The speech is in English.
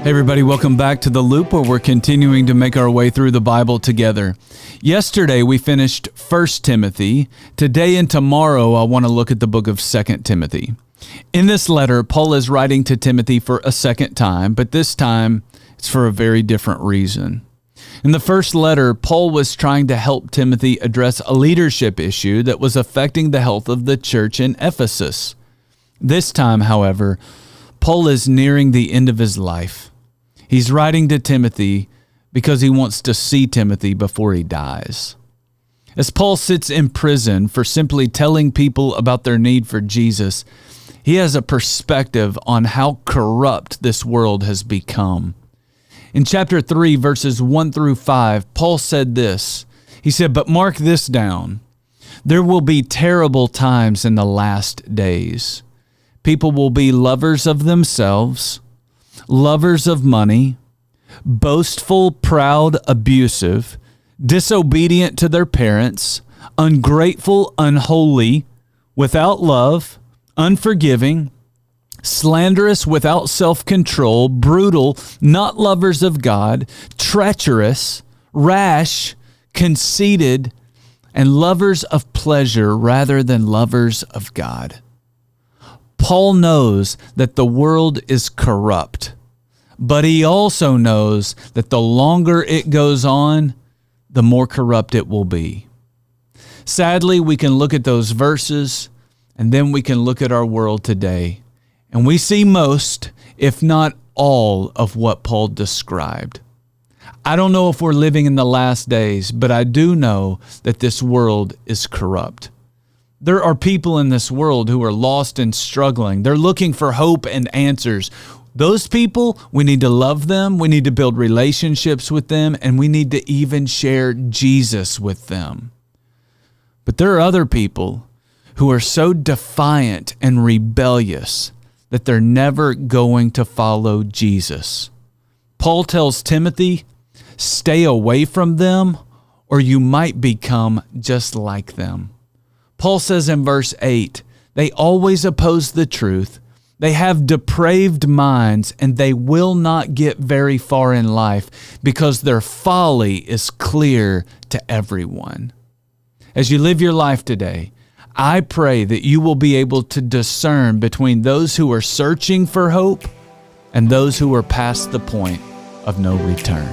Hey everybody, welcome back to The Loop, where we're continuing to make our way through the Bible together. Yesterday we finished 1 Timothy. Today and tomorrow I want to look at the book of 2 Timothy. In this letter, Paul is writing to Timothy for a second time, but this time it's for a very different reason. In the first letter, Paul was trying to help Timothy address a leadership issue that was affecting the health of the church in Ephesus. This time, however, Paul is nearing the end of his life. He's writing to Timothy because he wants to see Timothy before he dies. As Paul sits in prison for simply telling people about their need for Jesus, he has a perspective on how corrupt this world has become. In chapter 3, verses 1 through 5, Paul said this. He said, "But mark this down. There will be terrible times in the last days. People will be lovers of themselves, lovers of money, boastful, proud, abusive, disobedient to their parents, ungrateful, unholy, without love, unforgiving, slanderous, without self-control, brutal, not lovers of God, treacherous, rash, conceited, and lovers of pleasure rather than lovers of God." Paul knows that the world is corrupt, but he also knows that the longer it goes on, the more corrupt it will be. Sadly, we can look at those verses, and then we can look at our world today, and we see most, if not all, of what Paul described. I don't know if we're living in the last days, but I do know that this world is corrupt. There are people in this world who are lost and struggling. They're looking for hope and answers. Those people, we need to love them, we need to build relationships with them, and we need to even share Jesus with them. But there are other people who are so defiant and rebellious that they're never going to follow Jesus. Paul tells Timothy, stay away from them, or you might become just like them. Paul says in verse 8, they always oppose the truth, they have depraved minds, and they will not get very far in life because their folly is clear to everyone. As you live your life today, I pray that you will be able to discern between those who are searching for hope and those who are past the point of no return.